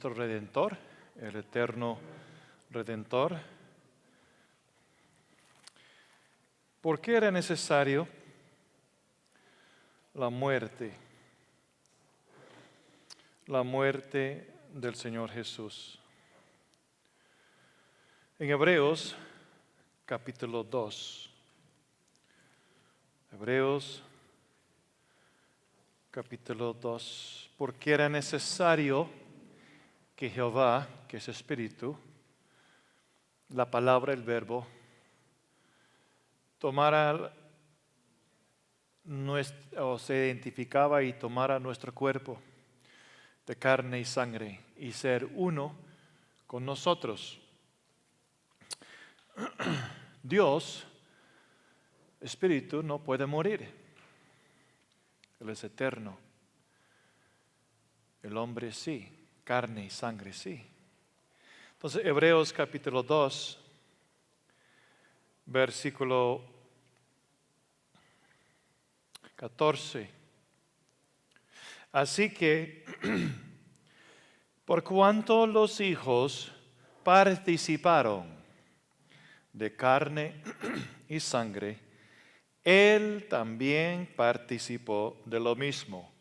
nuestro Redentor, el eterno Redentor. ¿Por qué era necesario la muerte? La muerte del Señor Jesús. En Hebreos capítulo 2. Hebreos capítulo 2. Porque era necesario que Jehová, que es Espíritu, la palabra, el verbo, tomara o se identificaba y tomara nuestro cuerpo de carne y sangre y ser uno con nosotros. Dios, Espíritu, no puede morir. Él es eterno. El hombre sí, carne y sangre sí. Entonces, Hebreos capítulo 2, versículo 14. Así que, por cuanto los hijos participaron de carne y sangre, Él también participó de lo mismo,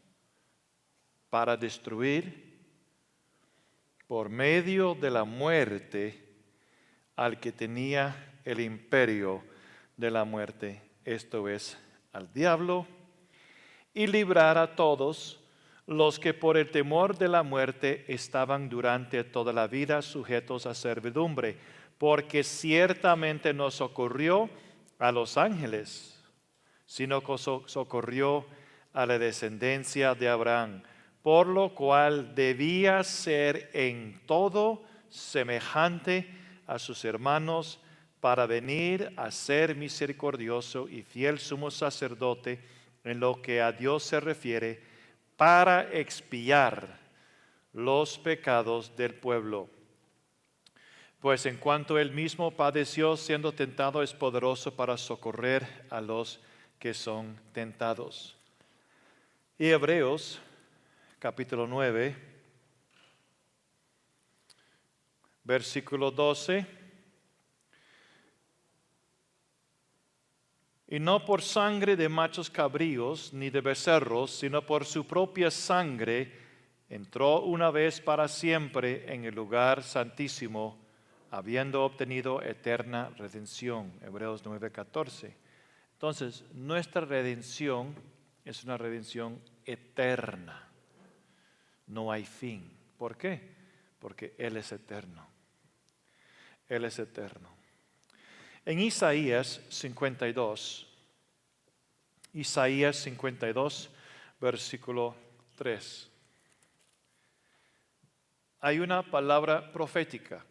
para destruir por medio de la muerte al que tenía el imperio de la muerte, esto es, al diablo, y librar a todos los que por el temor de la muerte estaban durante toda la vida sujetos a servidumbre, porque ciertamente no socorrió a los ángeles, sino que socorrió a la descendencia de Abraham, por lo cual debía ser en todo semejante a sus hermanos, para venir a ser misericordioso y fiel sumo sacerdote en lo que a Dios se refiere, para expiar los pecados del pueblo. Pues en cuanto él mismo padeció siendo tentado, es poderoso para socorrer a los que son tentados. Y Hebreos capítulo 9, versículo 12. Y no por sangre de machos cabríos ni de becerros, sino por su propia sangre, entró una vez para siempre en el lugar santísimo, habiendo obtenido eterna redención. Hebreos 9:14. Entonces, nuestra redención es una redención eterna. No hay fin. ¿Por qué? Porque Él es eterno. Él es eterno. En Isaías 52, versículo 3, hay una palabra profética.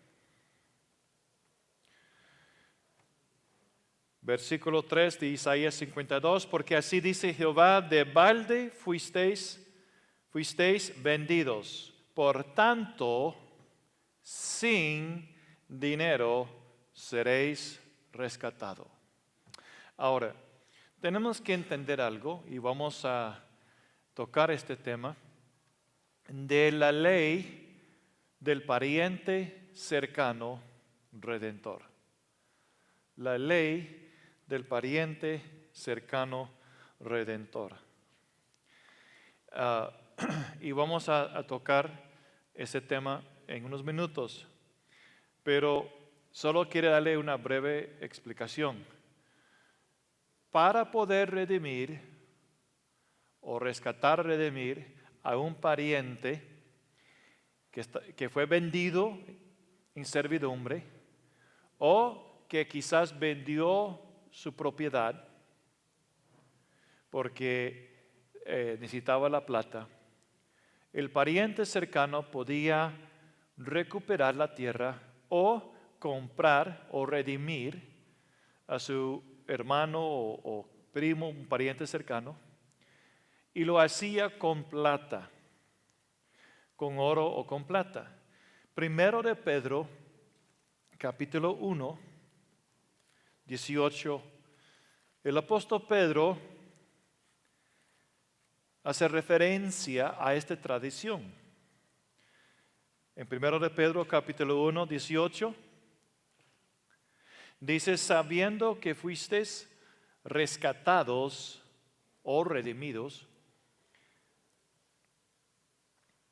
Versículo 3 de Isaías 52, porque así dice Jehová, de balde fuisteis vendidos, por tanto, sin dinero seréis rescatados. Ahora, tenemos que entender algo y vamos a tocar este tema de la ley del pariente cercano redentor. La ley del pariente cercano redentor. Y vamos a tocar ese tema en unos minutos, pero solo quiero darle una breve explicación. Para poder redimir o rescatar, redimir a un pariente que fue vendido en servidumbre o que quizás vendió su propiedad porque necesitaba la plata, el pariente cercano podía recuperar la tierra o comprar o redimir a su hermano o primo, un pariente cercano, y lo hacía con plata, con oro o con plata. Primero de Pedro, capítulo 1, 18, el apóstol Pedro hace referencia a esta tradición. En 1 de Pedro capítulo 1, 18, dice, sabiendo que fuisteis rescatados o redimidos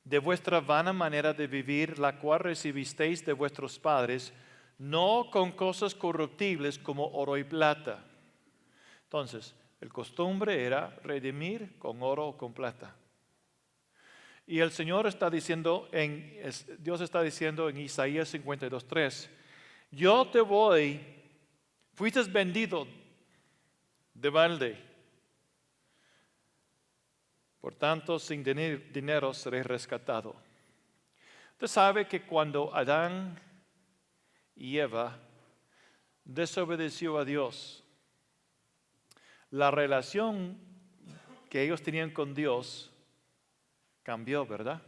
de vuestra vana manera de vivir, la cual recibisteis de vuestros padres, no con cosas corruptibles como oro y plata. Entonces, el costumbre era redimir con oro o con plata. Y el Señor está diciendo, Dios está diciendo en Isaías 52:3, yo te voy, fuiste vendido de balde, por tanto sin dinero seré rescatado. Usted sabe que cuando Adán y Eva desobedeció a Dios, la relación que ellos tenían con Dios cambió, ¿verdad?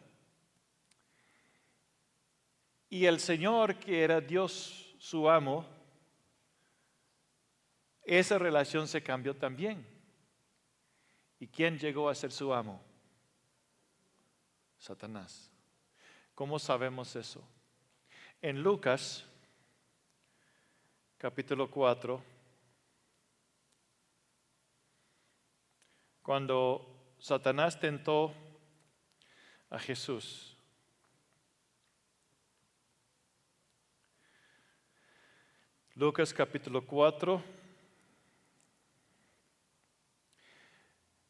Y el Señor, que era Dios su amo, esa relación se cambió también. ¿Y quién llegó a ser su amo? Satanás. ¿Cómo sabemos eso? En Lucas, capítulo 4, cuando Satanás tentó a Jesús, Lucas capítulo 4,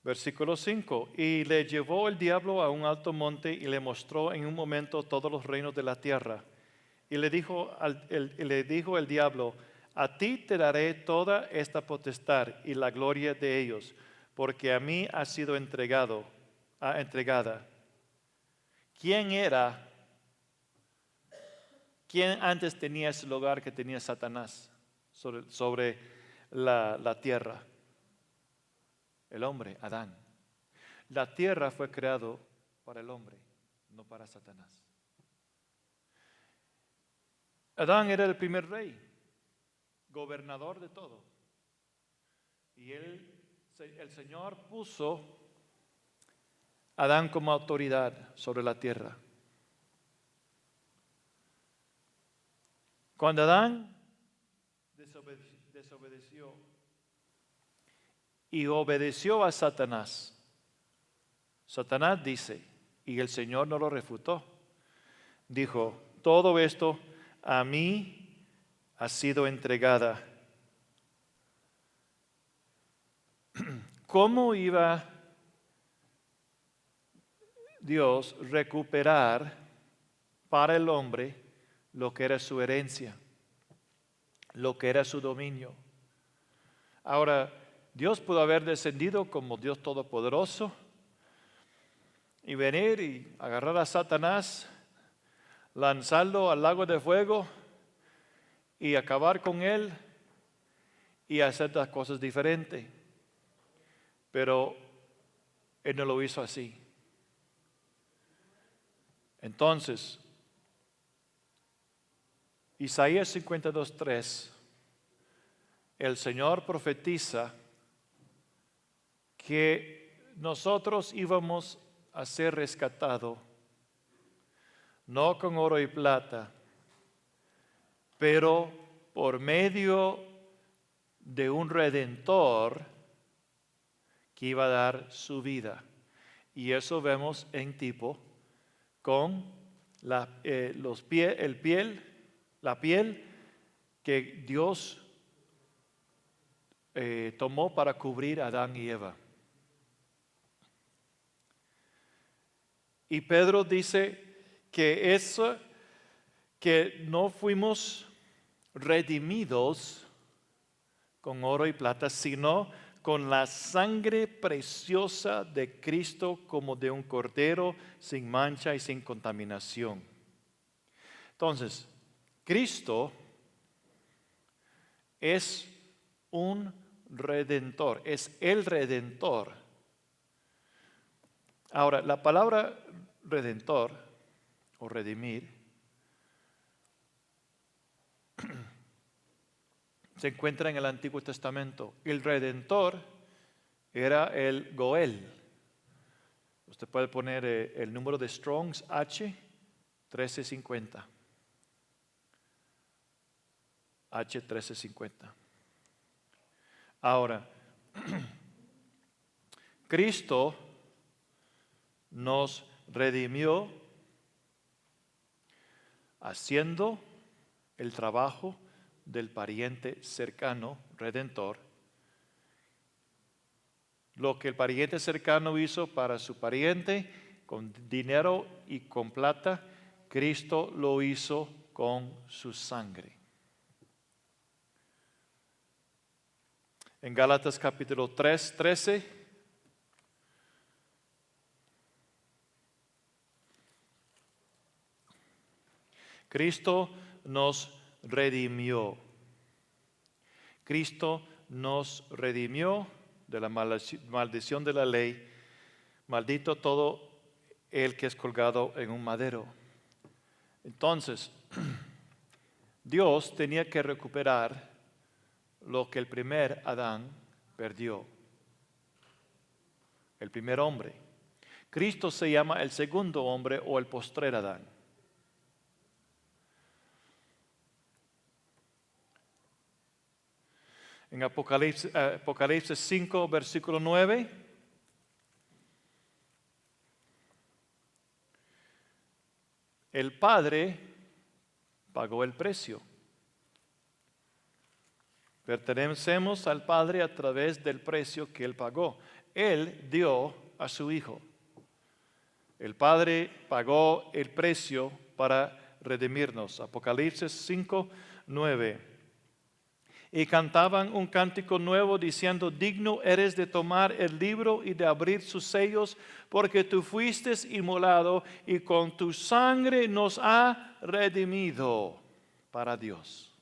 versículo 5, y le llevó el diablo a un alto monte y le mostró en un momento todos los reinos de la tierra. Y le dijo el diablo, a ti te daré toda esta potestad y la gloria de ellos, porque a mí ha sido entregada. ¿Quién antes tenía ese lugar que tenía Satanás sobre la tierra? El hombre, Adán. La tierra fue creado para el hombre, no para Satanás. Adán era el primer rey, gobernador de todo. Y el Señor puso a Adán como autoridad sobre la tierra. Cuando Adán desobedeció y obedeció a Satanás, Satanás dice, y el Señor no lo refutó, dijo, todo esto a mí ha sido entregada. ¿Cómo iba Dios recuperar para el hombre lo que era su herencia, lo que era su dominio? Ahora, Dios pudo haber descendido como Dios Todopoderoso y venir y agarrar a Satanás, lanzarlo al lago de fuego y acabar con él y hacer las cosas diferentes. Pero Él no lo hizo así. Entonces, Isaías 52:3, el Señor profetiza que nosotros íbamos a ser rescatados, no con oro y plata, pero por medio de un Redentor que iba a dar su vida. Y eso vemos en tipo con la piel que Dios tomó para cubrir a Adán y Eva. Y Pedro dice que no fuimos redimidos con oro y plata, sino con la sangre preciosa de Cristo como de un cordero sin mancha y sin contaminación. Entonces, Cristo es un redentor, es el redentor. Ahora, la palabra redentor o redimir se encuentra en el Antiguo Testamento. El redentor era el Goel. Usted puede poner el número de Strong's H 1350. H1350. Ahora, Cristo nos redimió haciendo el trabajo del pariente cercano, redentor. Lo que el pariente cercano hizo para su pariente con dinero y con plata, Cristo lo hizo con su sangre. En Gálatas capítulo 3, 13. Cristo nos redimió. Cristo nos redimió de la maldición de la ley. Maldito todo el que es colgado en un madero. Entonces, Dios tenía que recuperar lo que el primer Adán perdió. El primer hombre. Cristo se llama el segundo hombre o el postrer Adán. En Apocalipsis 5, versículo 9. El Padre pagó el precio. Pertenecemos al Padre a través del precio que Él pagó. Él dio a su Hijo. El Padre pagó el precio para redimirnos. Apocalipsis 5, 9. Y cantaban un cántico nuevo diciendo: digno eres de tomar el libro y de abrir sus sellos, porque tú fuiste inmolado y con tu sangre nos ha redimido para Dios.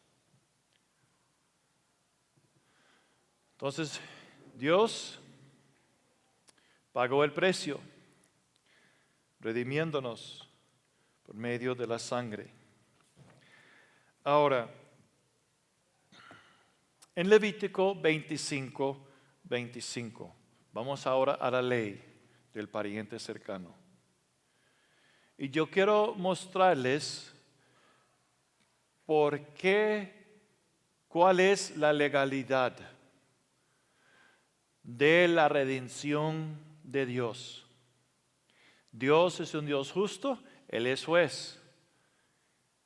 Entonces, Dios pagó el precio, redimiéndonos por medio de la sangre. Ahora, en Levítico 25, 25, vamos ahora a la ley del pariente cercano. Y yo quiero mostrarles cuál es la legalidad de la redención de Dios. Dios es un Dios justo, Él es juez.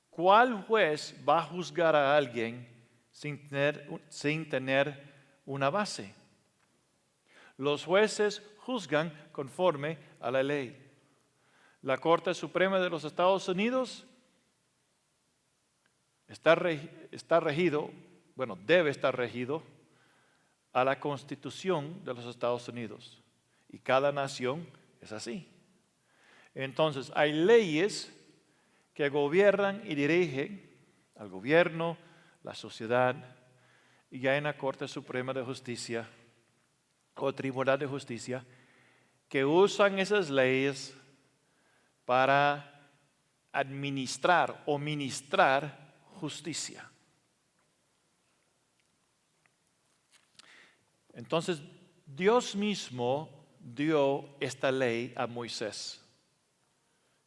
¿Cuál juez va a juzgar a alguien sin tener una base? Los jueces juzgan conforme a la ley. La Corte Suprema de los Estados Unidos debe estar regido a la Constitución de los Estados Unidos. Y cada nación es así. Entonces, hay leyes que gobiernan y dirigen al gobierno, la sociedad, y hay una Corte Suprema de Justicia o Tribunal de Justicia que usan esas leyes para administrar o ministrar justicia. Entonces, Dios mismo dio esta ley a Moisés.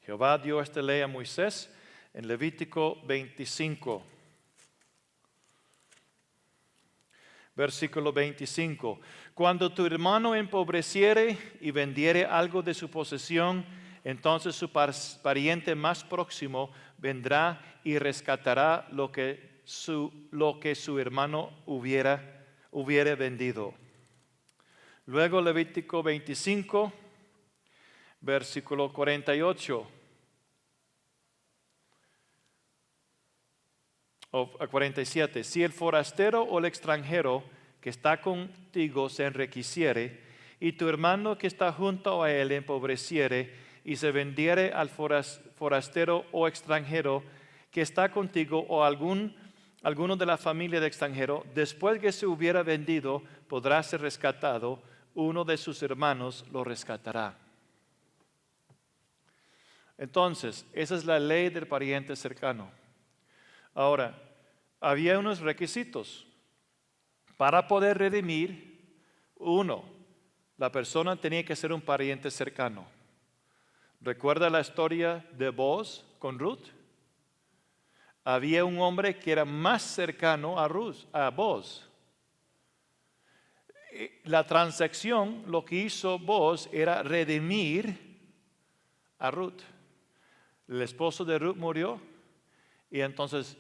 Jehová dio esta ley a Moisés en Levítico 25. Versículo 25. Cuando tu hermano empobreciere y vendiere algo de su posesión, entonces su pariente más próximo vendrá y rescatará lo que su hermano hubiere vendido. Luego Levítico 25, versículo 48. O 47. Si el forastero o el extranjero que está contigo se enriqueciere y tu hermano que está junto a él empobreciere y se vendiere al forastero o extranjero que está contigo o alguno de la familia de extranjero, después que se hubiera vendido, podrá ser rescatado, uno de sus hermanos lo rescatará. Entonces, esa es la ley del pariente cercano. Ahora, había unos requisitos para poder redimir. Uno, la persona tenía que ser un pariente cercano. ¿Recuerda la historia de Boaz con Ruth? Había un hombre que era más cercano a Boaz. La transacción, lo que hizo Boaz era redimir a Ruth. El esposo de Ruth murió y entonces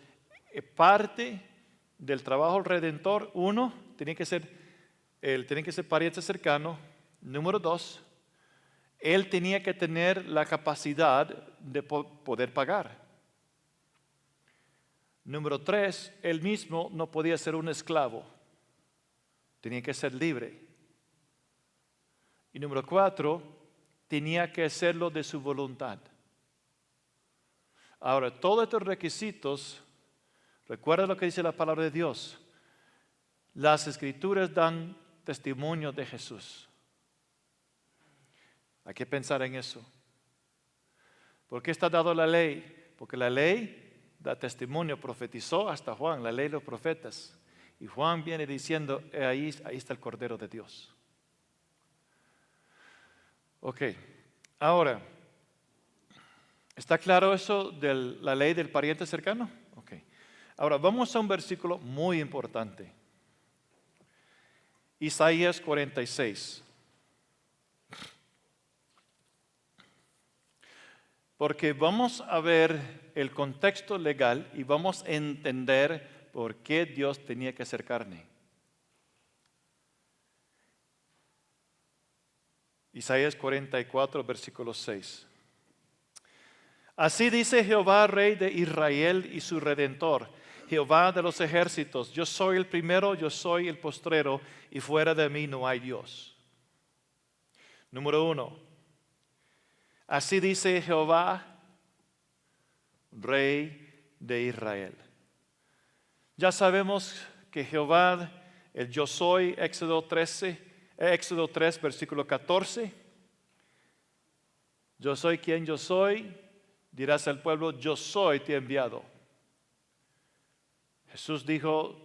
parte del trabajo redentor, uno, tiene que ser pariente cercano. Número dos, él tenía que tener la capacidad de poder pagar. Número tres, él mismo no podía ser un esclavo. Tenía que ser libre. Y número cuatro, tenía que hacerlo de su voluntad. Ahora, todos estos requisitos, recuerda lo que dice la palabra de Dios. Las Escrituras dan testimonio de Jesús. Hay que pensar en eso. ¿Por qué está dado la ley? Porque la ley da testimonio, profetizó hasta Juan, la ley de los profetas. Y Juan viene diciendo, ahí está el Cordero de Dios. Ok, ahora, ¿está claro eso de la ley del pariente cercano? Ok, ahora vamos a un versículo muy importante. Isaías 46. Porque vamos a ver el contexto legal y vamos a entender por qué Dios tenía que hacer carne. Isaías 44, versículo 6. Así dice Jehová, Rey de Israel y su Redentor, Jehová de los ejércitos, yo soy el primero, yo soy el postrero, y fuera de mí no hay Dios. Número 1. Así dice Jehová, Rey de Israel. Ya sabemos que Jehová, el yo soy, Éxodo 3, versículo 14. Yo soy quien yo soy, dirás al pueblo, yo soy, te he enviado. Jesús dijo,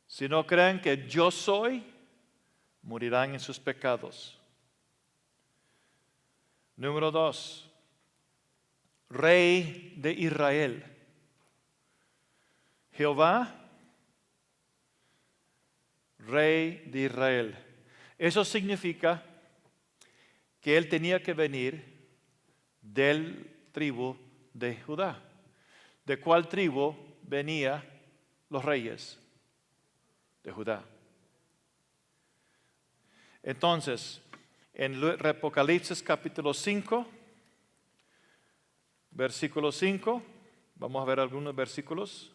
si no creen que yo soy, morirán en sus pecados. Número 2, Rey de Israel. Jehová, Rey de Israel. Eso significa que él tenía que venir del tribu de Judá. ¿De cuál tribu venían los reyes? De Judá. Entonces, en Apocalipsis capítulo 5, versículo 5, vamos a ver algunos versículos.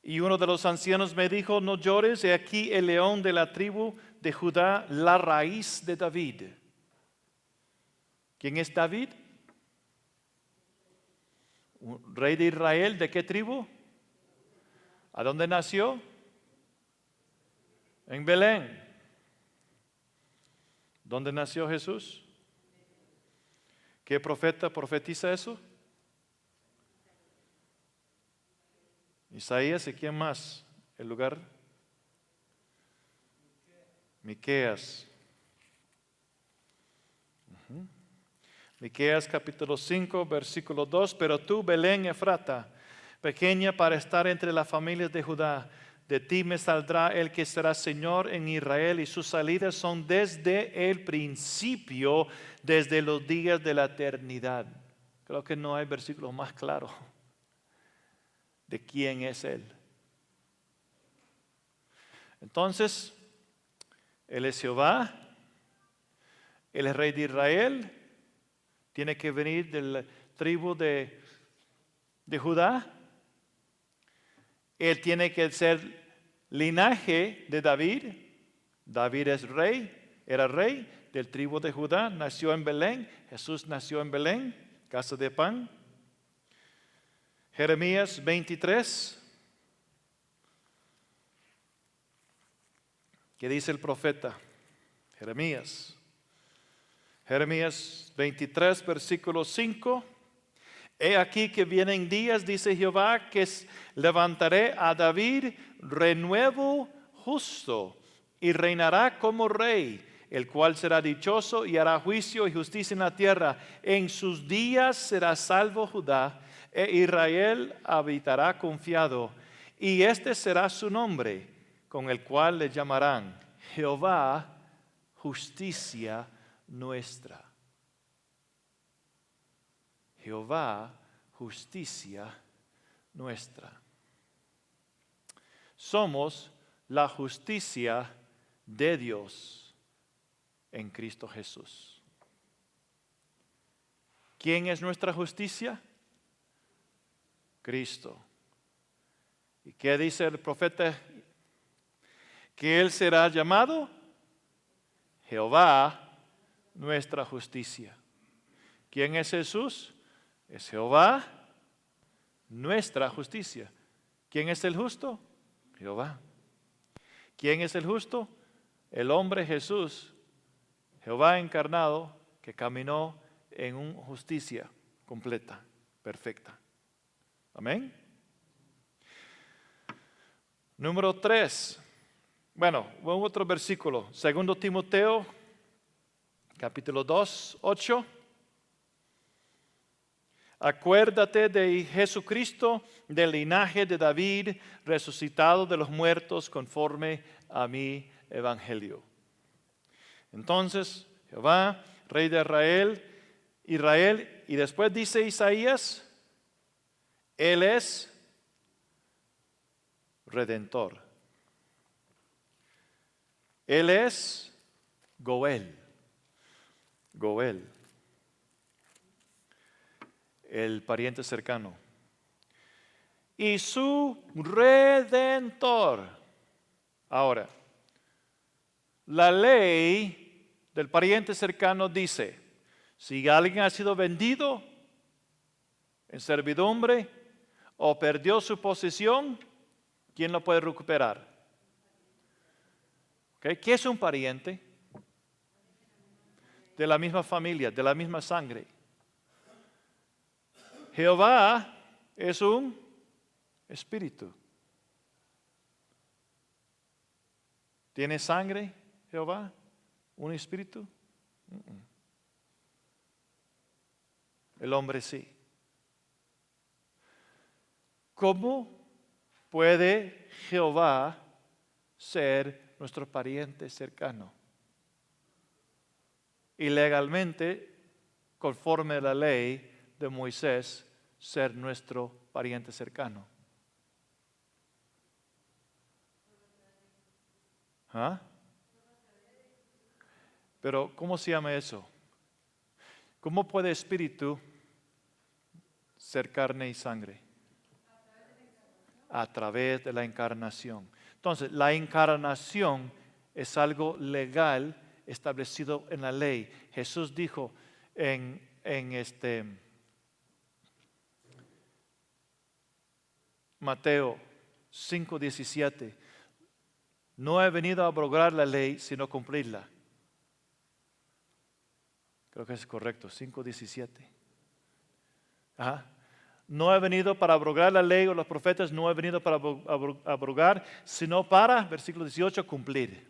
Y uno de los ancianos me dijo, no llores, he aquí el león de la tribu de Judá, la raíz de David. ¿Quién es David? ¿Un rey de Israel? ¿De qué tribu? ¿A dónde nació? En Belén. ¿Dónde nació Jesús? ¿Qué profeta profetiza eso? Isaías, ¿y quién más? ¿El lugar? Miqueas. Miqueas capítulo 5, versículo 2. Pero tú, Belén Efrata, pequeña para estar entre las familias de Judá, de ti me saldrá el que será Señor en Israel, y sus salidas son desde el principio, desde los días de la eternidad. Creo que no hay versículo más claro de quién es Él. Entonces, Él es Jehová, Él es Rey de Israel, tiene que venir de la tribu de Judá. Él tiene que ser linaje de David. David es rey, era rey del tribu de Judá, nació en Belén. Jesús nació en Belén, casa de pan. Jeremías 23. ¿Qué dice el profeta? Jeremías 23, versículo 5. He aquí que vienen días, dice Jehová, que levantaré a David renuevo justo y reinará como rey el cual será dichoso y hará juicio y justicia en la tierra. En sus días será salvo Judá, e Israel habitará confiado. Y este será su nombre, con el cual le llamarán Jehová, justicia nuestra. Jehová, justicia nuestra. Somos la justicia de Dios en Cristo Jesús. ¿Quién es nuestra justicia? Cristo. ¿Y qué dice el profeta? Que Él será llamado Jehová, nuestra justicia. ¿Quién es Jesús? Es Jehová, nuestra justicia. ¿Quién es el justo? Jehová. ¿Quién es el justo? El hombre Jesús, Jehová encarnado, que caminó en una justicia completa, perfecta. Amén. Número 3. Bueno, otro versículo. 2 Timoteo, capítulo 2, 8. Acuérdate de Jesucristo, del linaje de David, resucitado de los muertos conforme a mi evangelio. Entonces, Jehová, Rey de Israel, y después dice Isaías, Él es Redentor. Él es Goel. El pariente cercano. Y su Redentor. Ahora, la ley del pariente cercano dice, si alguien ha sido vendido en servidumbre o perdió su posesión, ¿quién lo puede recuperar? ¿Okay? ¿Qué es un pariente? De la misma familia, de la misma sangre. Jehová es un espíritu. ¿Tiene sangre Jehová? ¿Un espíritu? El hombre sí. ¿Cómo puede Jehová ser nuestro pariente cercano? Y legalmente, conforme a la ley de Moisés, ser nuestro pariente cercano. ¿Ah? Pero, ¿cómo se llama eso? ¿Cómo puede espíritu ser carne y sangre? A través de la encarnación. Entonces, la encarnación es algo legal establecido en la ley. Jesús dijo en Mateo 5:17, no he venido a abrogar la ley, sino cumplirla. Creo que es correcto, 5:17. No he venido para abrogar la ley o los profetas, no he venido para abrogar, sino para, versículo 18, cumplir.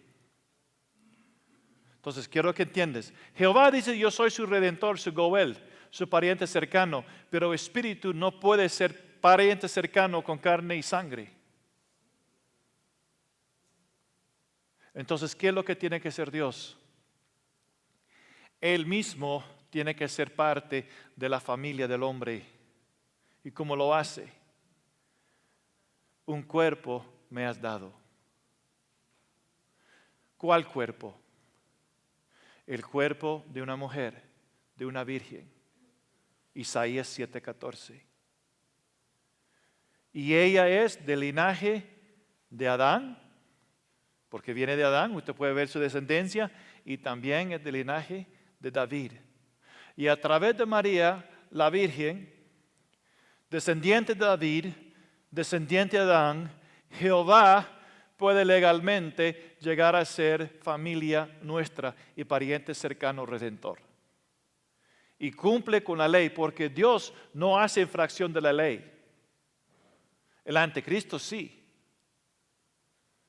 Entonces, quiero que entiendas. Jehová dice, yo soy su redentor, su Goel, su pariente cercano, pero espíritu no puede ser pariente cercano con carne y sangre. Entonces, ¿qué es lo que tiene que ser Dios? Él mismo tiene que ser parte de la familia del hombre. ¿Y cómo lo hace? Un cuerpo me has dado. ¿Cuál cuerpo? El cuerpo de una mujer, de una virgen. Isaías 7:14. Y ella es del linaje de Adán, porque viene de Adán, usted puede ver su descendencia, y también es del linaje de David. Y a través de María, la Virgen, descendiente de David, descendiente de Adán, Jehová puede legalmente llegar a ser familia nuestra y pariente cercano redentor. Y cumple con la ley, porque Dios no hace infracción de la ley. El anticristo sí.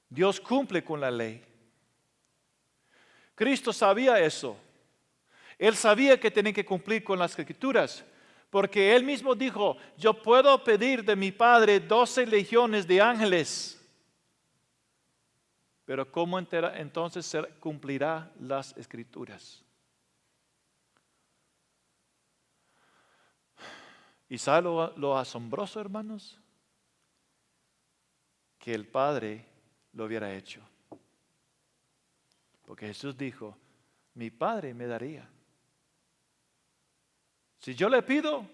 Dios cumple con la ley. Cristo sabía eso. Él sabía que tenía que cumplir con las Escrituras, porque Él mismo dijo, yo puedo pedir de mi Padre 12 legiones de ángeles, pero ¿cómo entonces se cumplirá las Escrituras? ¿Y sabe lo asombroso, hermanos? Que el Padre lo hubiera hecho. Porque Jesús dijo, mi Padre me daría. Si yo le pido,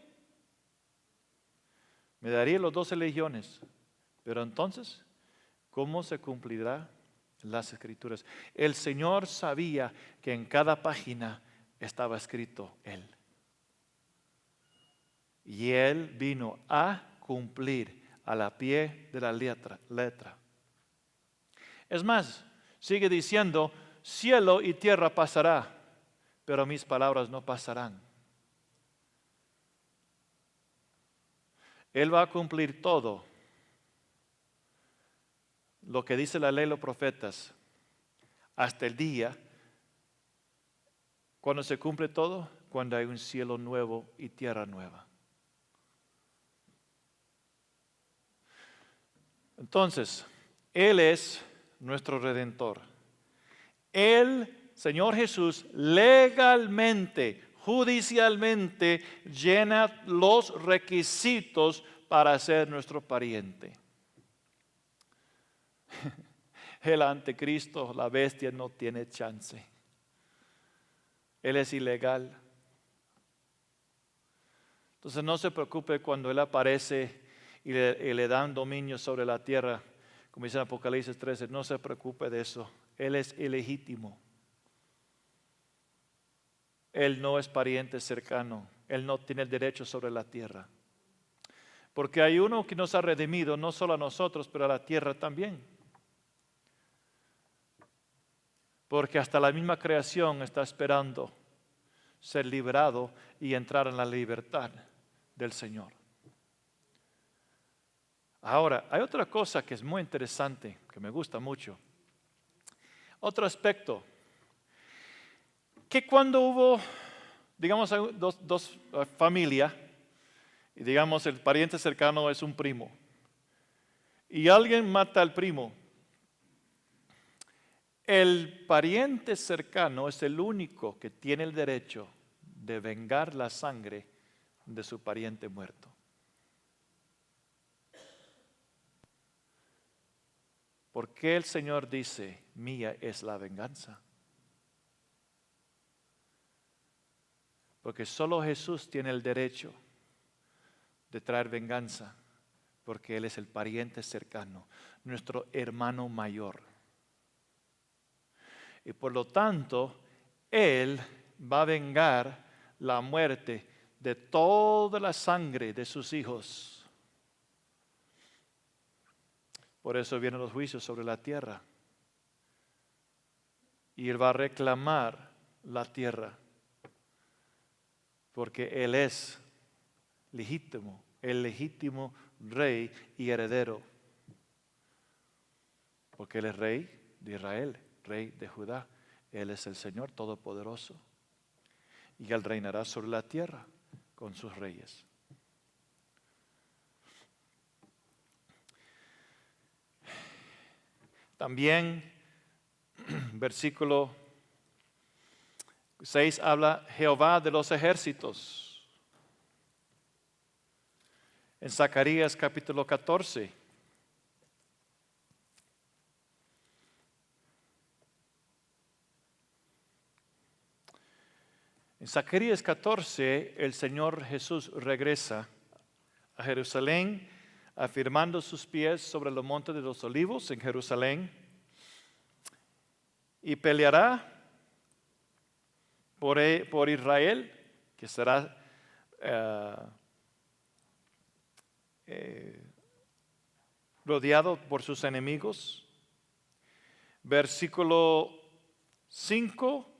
me daría los 12 legiones. Pero entonces, ¿cómo se cumplirá las Escrituras? El Señor sabía que en cada página estaba escrito Él. Y Él vino a cumplir a la pie de la letra. Es más, sigue diciendo, cielo y tierra pasará, pero mis palabras no pasarán. Él va a cumplir todo lo que dice la ley de los profetas hasta el día cuando se cumple todo, cuando hay un cielo nuevo y tierra nueva. Entonces, Él es nuestro Redentor. El Señor Jesús legalmente, judicialmente llena los requisitos para ser nuestro pariente. El anticristo, la bestia, no tiene chance. Él es ilegal. Entonces no se preocupe cuando Él aparece y le dan dominio sobre la tierra, como dice en Apocalipsis 13, no se preocupe de eso. Él es ilegítimo. Él no es pariente cercano. Él no tiene el derecho sobre la tierra. Porque hay uno que nos ha redimido, no solo a nosotros, pero a la tierra también. Porque hasta la misma creación está esperando ser liberado y entrar en la libertad del Señor. Ahora, hay otra cosa que es muy interesante, que me gusta mucho. Otro aspecto, que cuando hubo, digamos, dos familias, y digamos el pariente cercano es un primo, y alguien mata al primo, el pariente cercano es el único que tiene el derecho de vengar la sangre de su pariente muerto. ¿Por qué el Señor dice, mía es la venganza? Porque solo Jesús tiene el derecho de traer venganza, porque Él es el pariente cercano, nuestro hermano mayor. Y por lo tanto, Él va a vengar la muerte de toda la sangre de sus hijos. Por eso vienen los juicios sobre la tierra. Y Él va a reclamar la tierra. Porque Él es legítimo, el legítimo rey y heredero. Porque Él es rey de Israel, rey de Judá. Él es el Señor Todopoderoso. Y Él reinará sobre la tierra con sus reyes. También, versículo 6 habla Jehová de los ejércitos. En Zacarías capítulo 14. En Zacarías 14, el Señor Jesús regresa a Jerusalén, afirmando sus pies sobre los montes de los olivos en Jerusalén, y peleará por Israel, que será rodeado por sus enemigos. Versículo 5,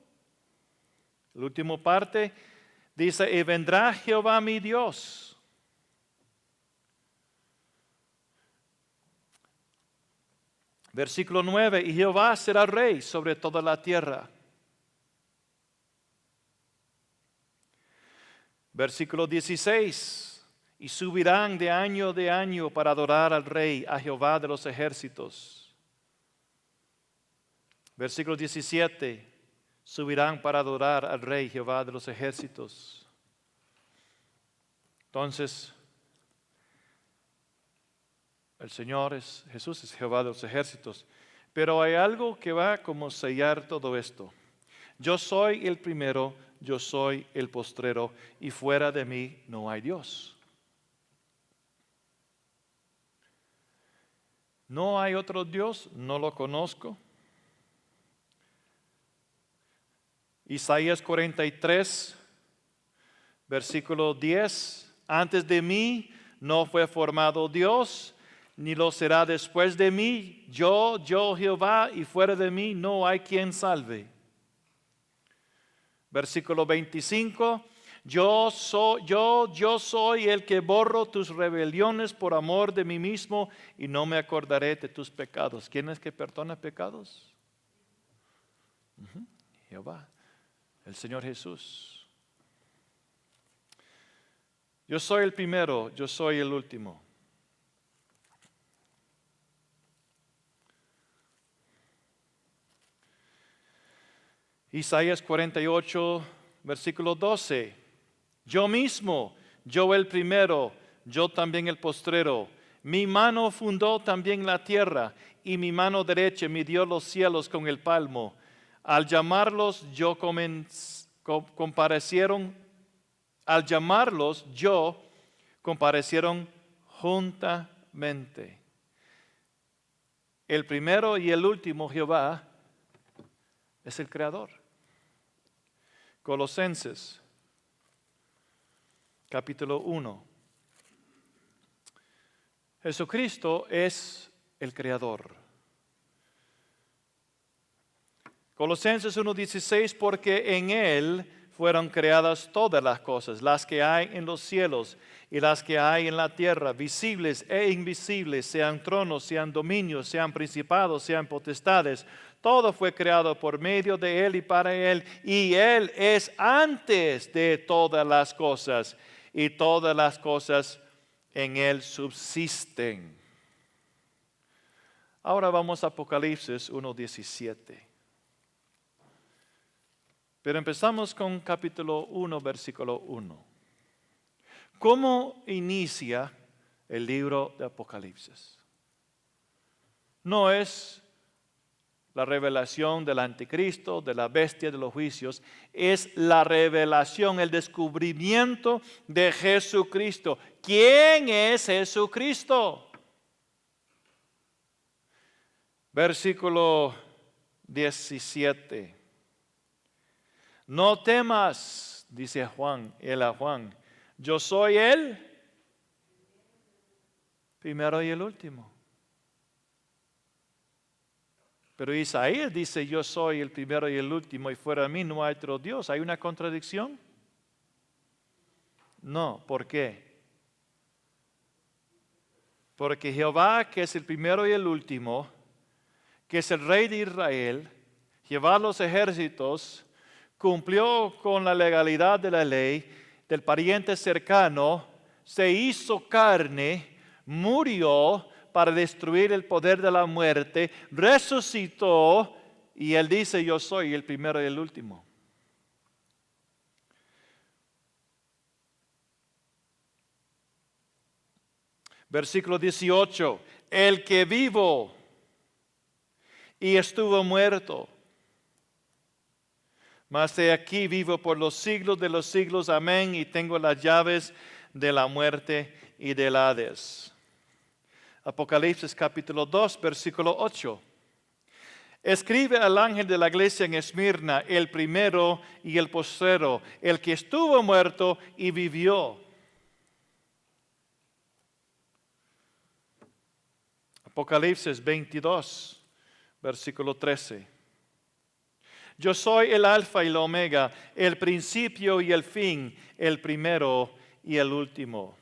la última parte, dice, y vendrá Jehová mi Dios. Versículo 9, y Jehová será rey sobre toda la tierra. Versículo 16. Y subirán de año para adorar al Rey, a Jehová de los ejércitos. Versículo 17. Subirán para adorar al Rey, Jehová de los ejércitos. Entonces, el Señor Jesús es Jehová de los ejércitos. Pero hay algo que va como sellar todo esto. Yo soy el primero, yo soy el postrero, y fuera de mí no hay Dios. No hay otro Dios, no lo conozco. Isaías 43, versículo 10. Antes de mí no fue formado Dios, ni lo será después de mí. Yo Jehová, y fuera de mí no hay quien salve. Versículo 25. Yo soy el que borro tus rebeliones por amor de mí mismo, y no me acordaré de tus pecados. ¿Quién es que perdona pecados? Jehová, el Señor Jesús. Yo soy el primero, yo soy el último. Isaías 48, versículo 12. Yo mismo, yo el primero, yo también el postrero. Mi mano fundó también la tierra, y mi mano derecha midió los cielos con el palmo. Al llamarlos comparecieron juntamente. El primero y el último, Jehová, es el Creador. Colosenses, capítulo 1. Jesucristo es el Creador. Colosenses 1:16, porque en Él fueron creadas todas las cosas, las que hay en los cielos y las que hay en la tierra, visibles e invisibles, sean tronos, sean dominios, sean principados, sean potestades. Todo fue creado por medio de Él y para Él, y Él es antes de todas las cosas, y todas las cosas en Él subsisten. Ahora vamos a Apocalipsis 1:17. Pero empezamos con capítulo 1, versículo 1. ¿Cómo inicia el libro de Apocalipsis? No es la revelación del anticristo, de la bestia, de los juicios. Es la revelación, el descubrimiento de Jesucristo. ¿Quién es Jesucristo? Versículo 17. No temas, dice él a Juan, yo soy el primero y el último. Pero Isaías dice, yo soy el primero y el último, y fuera de mí no hay otro Dios. ¿Hay una contradicción? No, ¿por qué? Porque Jehová, que es el primero y el último, que es el Rey de Israel, Jehová los ejércitos, cumplió con la legalidad de la ley del pariente cercano, se hizo carne, murió para destruir el poder de la muerte, resucitó, y Él dice, yo soy el primero y el último. Versículo 18, el que vivo y estuvo muerto, mas he aquí vivo por los siglos de los siglos, amén, y tengo las llaves de la muerte y del Hades. Apocalipsis capítulo 2, versículo 8. Escribe al ángel de la iglesia en Esmirna, el primero y el postrero, el que estuvo muerto y vivió. Apocalipsis 22, versículo 13. Yo soy el alfa y el omega, el principio y el fin, el primero y el último.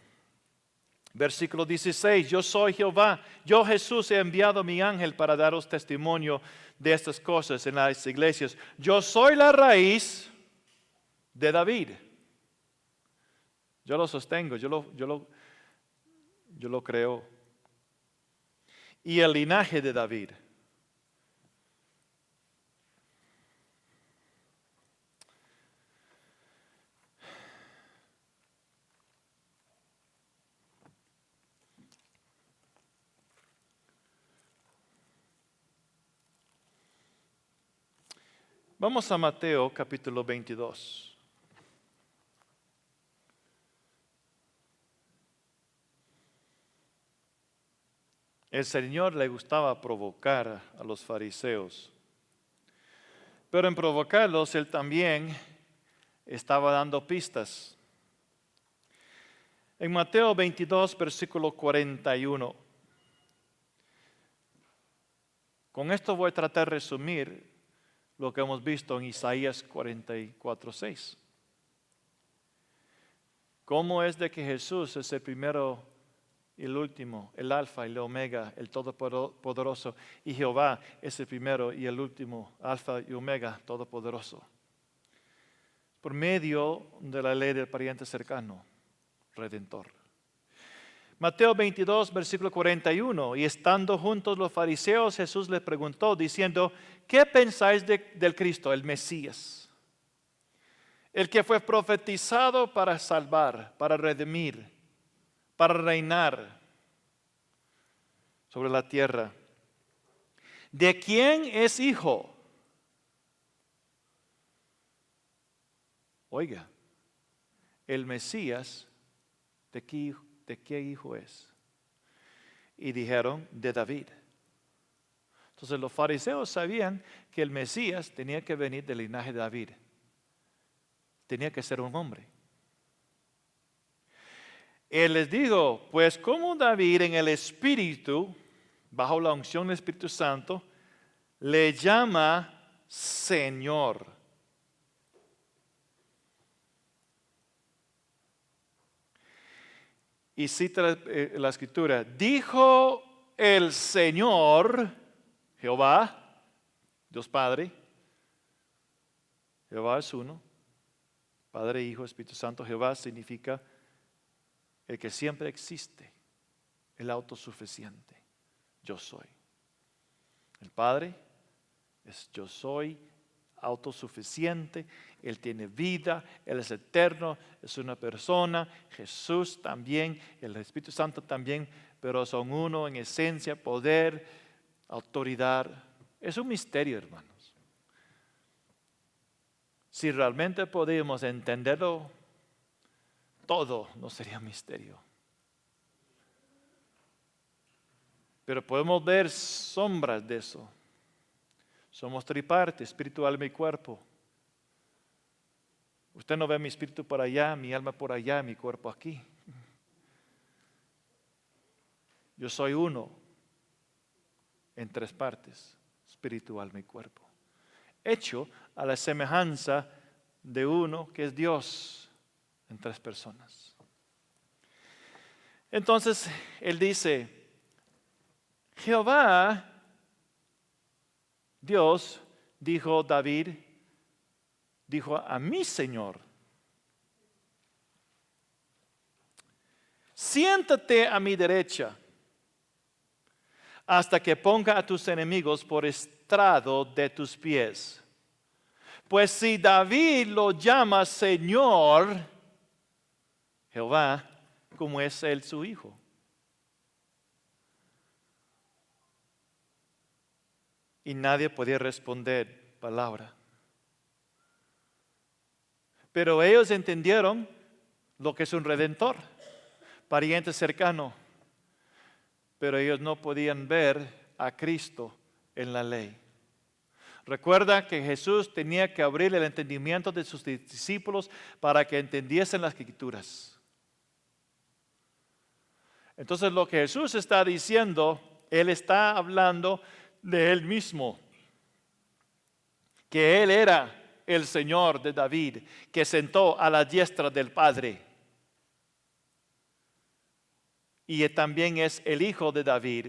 Versículo 16, yo soy Jehová, yo Jesús he enviado mi ángel para daros testimonio de estas cosas en las iglesias. Yo soy la raíz de David. Yo lo sostengo, yo lo creo. Y el linaje de David. Vamos a Mateo capítulo 22. El Señor le gustaba provocar a los fariseos, pero en provocarlos Él también estaba dando pistas. En Mateo 22, versículo 41. Con esto voy a tratar de resumir lo que hemos visto en Isaías 44:6. ¿Cómo es de que Jesús es el primero y el último, el alfa y el omega, el todopoderoso, y Jehová es el primero y el último, alfa y omega, todopoderoso? Por medio de la ley del pariente cercano, redentor. Mateo 22, versículo 41. Y estando juntos los fariseos, Jesús les preguntó diciendo: ¿qué pensáis del Cristo, el Mesías? El que fue profetizado para salvar, para redimir, para reinar sobre la tierra. ¿De quién es hijo? Oiga, el Mesías, ¿de qué hijo es? Y dijeron: de David. Entonces los fariseos sabían que el Mesías tenía que venir del linaje de David. Tenía que ser un hombre. Él les dijo: pues como David en el Espíritu, bajo la unción del Espíritu Santo, le llama Señor. Y cita la escritura: dijo el Señor, Jehová, Dios Padre, Jehová es uno, Padre, Hijo, Espíritu Santo. Jehová significa el que siempre existe, el autosuficiente. Yo soy. El Padre es yo soy, autosuficiente. Él tiene vida, Él es eterno, es una persona. Jesús también, el Espíritu Santo también, pero son uno en esencia, poder, autoridad. Es un misterio, hermanos. Si realmente podemos entenderlo todo, no sería misterio. Pero podemos ver sombras de eso. Somos triparte, espíritu, alma y cuerpo. Usted no ve mi espíritu por allá, mi alma por allá, mi cuerpo aquí. Yo soy uno en tres partes, espíritu, alma y cuerpo. Hecho a la semejanza de uno que es Dios en tres personas. Entonces, él dice: Jehová, Dios, dijo David, dijo a mi Señor: siéntate a mi derecha hasta que ponga a tus enemigos por estrado de tus pies. Pues si David lo llama Señor, Jehová, ¿cómo es él su hijo? Y nadie podía responder palabra. Pero ellos entendieron lo que es un redentor, pariente cercano. Pero ellos no podían ver a Cristo en la ley. Recuerda que Jesús tenía que abrir el entendimiento de sus discípulos para que entendiesen las Escrituras. Entonces lo que Jesús está diciendo, Él está hablando de Él mismo. Que Él era el Señor de David, que sentó a la diestra del Padre. Y también es el Hijo de David,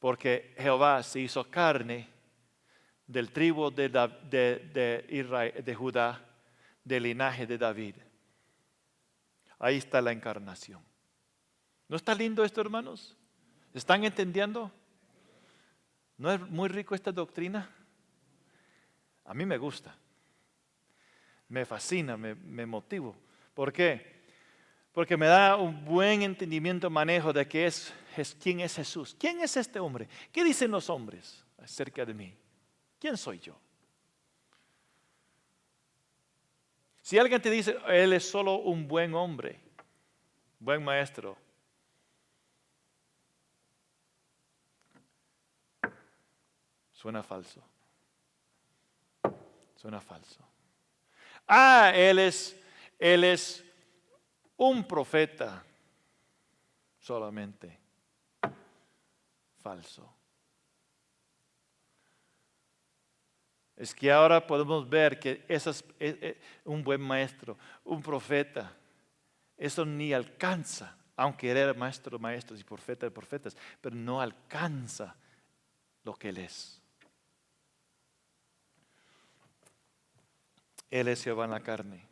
porque Jehová se hizo carne del tribu de Israel, de Judá, del linaje de David. Ahí está la encarnación. ¿No está lindo esto, hermanos? ¿Están entendiendo? ¿No es muy rico esta doctrina? A mí me gusta. Me fascina, me motivo. ¿Por qué? Porque me da un buen entendimiento, manejo de quién es Jesús. ¿Quién es este hombre? ¿Qué dicen los hombres acerca de mí? ¿Quién soy yo? Si alguien te dice, él es solo un buen hombre, buen maestro, suena falso. Suena falso. Él es un profeta solamente. Falso. Es que ahora podemos ver que un buen maestro, un profeta, eso ni alcanza, aunque él era maestro de maestros y profeta de profetas, pero no alcanza lo que él es. Él es Jehová en la carne.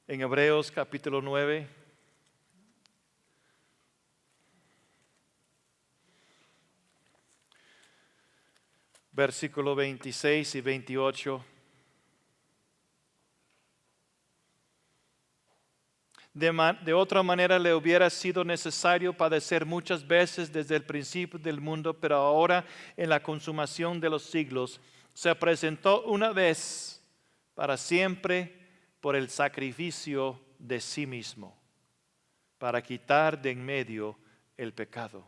En Hebreos capítulo 9, versículo 26 y 28. De otra manera le hubiera sido necesario padecer muchas veces desde el principio del mundo, pero ahora en la consumación de los siglos se presentó una vez para siempre por el sacrificio de sí mismo, para quitar de en medio el pecado.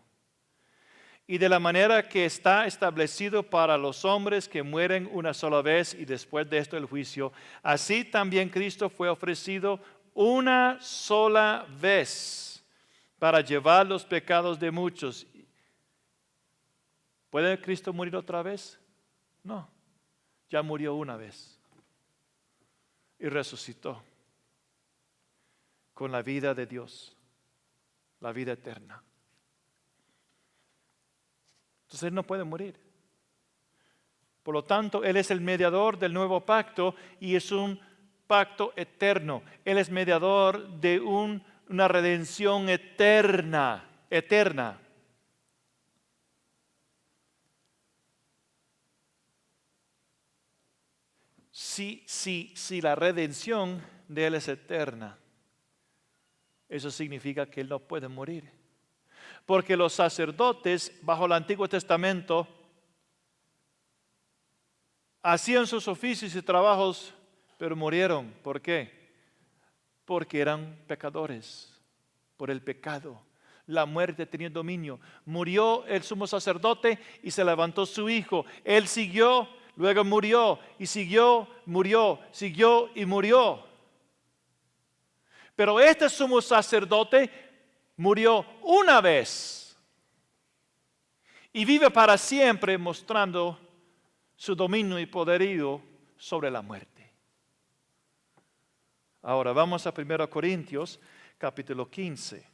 Y de la manera que está establecido para los hombres que mueren una sola vez y después de esto el juicio, así también Cristo fue ofrecido una sola vez para llevar los pecados de muchos. ¿Puede Cristo morir otra vez? No, ya murió una vez y resucitó con la vida de Dios, la vida eterna. Entonces Él no puede morir. Por lo tanto, Él es el mediador del nuevo pacto y es un pacto eterno. Él es mediador de una redención eterna. Si la redención de Él es eterna, eso significa que Él no puede morir. Porque los sacerdotes bajo el Antiguo Testamento hacían sus oficios y trabajos, pero murieron. ¿Por qué? Porque eran pecadores, por el pecado. La muerte tenía dominio. Murió el sumo sacerdote y se levantó su hijo. Él siguió, luego murió y siguió, murió, siguió y murió. Pero este sumo sacerdote murió una vez y vive para siempre mostrando su dominio y poderío sobre la muerte. Ahora vamos a 1 Corintios capítulo 15.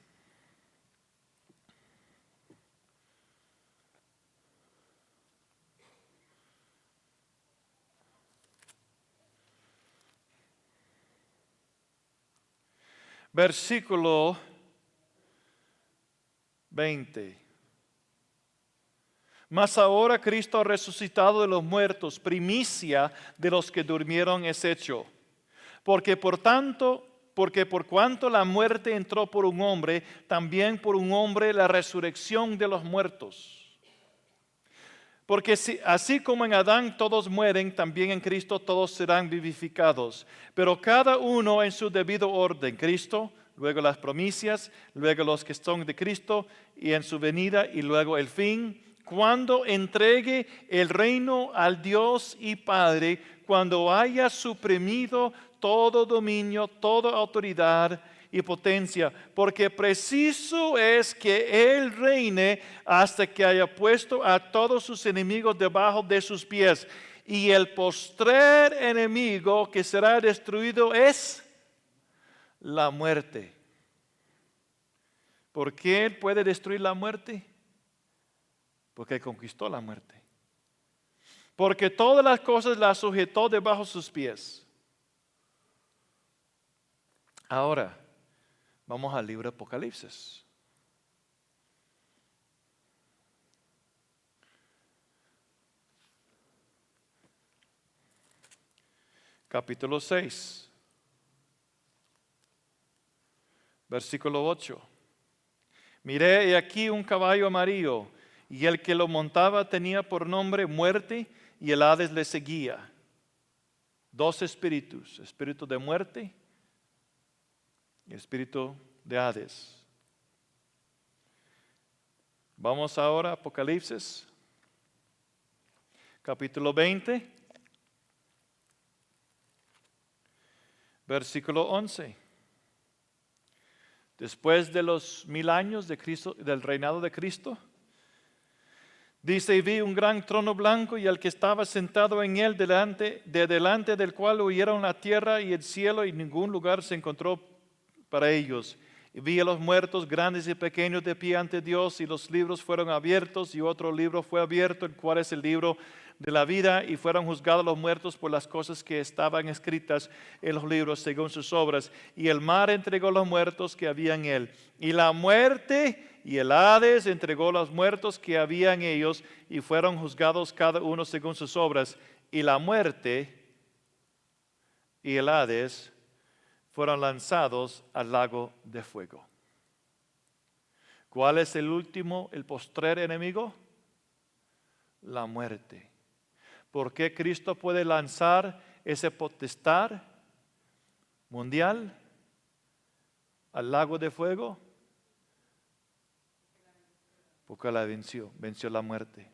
Versículo 20. Mas ahora Cristo ha resucitado de los muertos, primicia de los que durmieron es hecho. Porque por cuanto la muerte entró por un hombre, también por un hombre la resurrección de los muertos. Porque así como en Adán todos mueren, también en Cristo todos serán vivificados. Pero cada uno en su debido orden. Cristo, luego las primicias, luego los que son de Cristo, y en su venida, y luego el fin. Cuando entregue el reino al Dios y Padre, cuando haya suprimido todo dominio, toda autoridad y potencia, porque preciso es que Él reine hasta que haya puesto a todos sus enemigos debajo de sus pies. Y el postrer enemigo que será destruido es la muerte. ¿Por qué Él puede destruir la muerte? Porque conquistó la muerte. Porque todas las cosas las sujetó debajo de sus pies. Ahora, vamos al libro de Apocalipsis. Capítulo 6, versículo 8. Miré y aquí un caballo amarillo, y el que lo montaba tenía por nombre Muerte, y el Hades le seguía. Dos espíritus, espíritu de muerte y espíritu de Hades. Vamos ahora a Apocalipsis, capítulo 20, versículo 11. Después de los 1000 años de Cristo, del reinado de Cristo, dice, y vi un gran trono blanco y al que estaba sentado en él, delante del cual huyeron la tierra y el cielo, y ningún lugar se encontró para ellos. Y vi a los muertos, grandes y pequeños, de pie ante Dios, y los libros fueron abiertos, y otro libro fue abierto, el cual es el libro de la vida, y fueron juzgados los muertos por las cosas que estaban escritas en los libros según sus obras. Y el mar entregó los muertos que había en él, y la muerte y el Hades entregó los muertos que había en ellos, y fueron juzgados cada uno según sus obras. Y la muerte y el Hades fueron lanzados al lago de fuego. ¿Cuál es el último, el postrer enemigo? La muerte. ¿Por qué Cristo puede lanzar ese potestad mundial al lago de fuego? Porque la venció la muerte.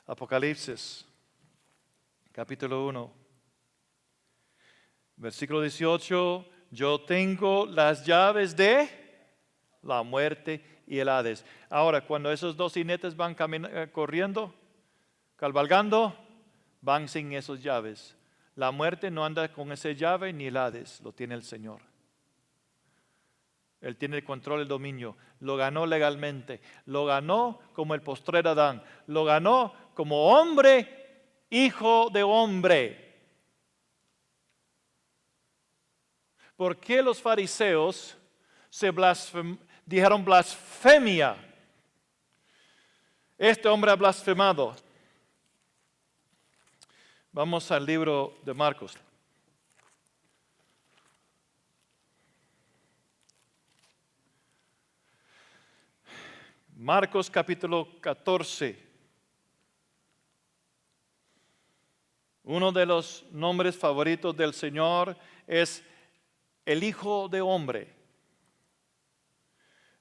Apocalipsis, capítulo 1, versículo 18. Yo tengo las llaves de la muerte y el Hades. Ahora, cuando esos dos jinetes van corriendo, cabalgando, van sin esas llaves. La muerte no anda con esa llave, ni el Hades, lo tiene el Señor. Él tiene el control, el dominio. Lo ganó legalmente. Lo ganó como el postrer Adán. Lo ganó como hombre, hijo de hombre. ¿Por qué los fariseos dijeron blasfemia? Este hombre ha blasfemado. Vamos al libro de Marcos. Marcos capítulo 14. Uno de los nombres favoritos del Señor es el Hijo de Hombre.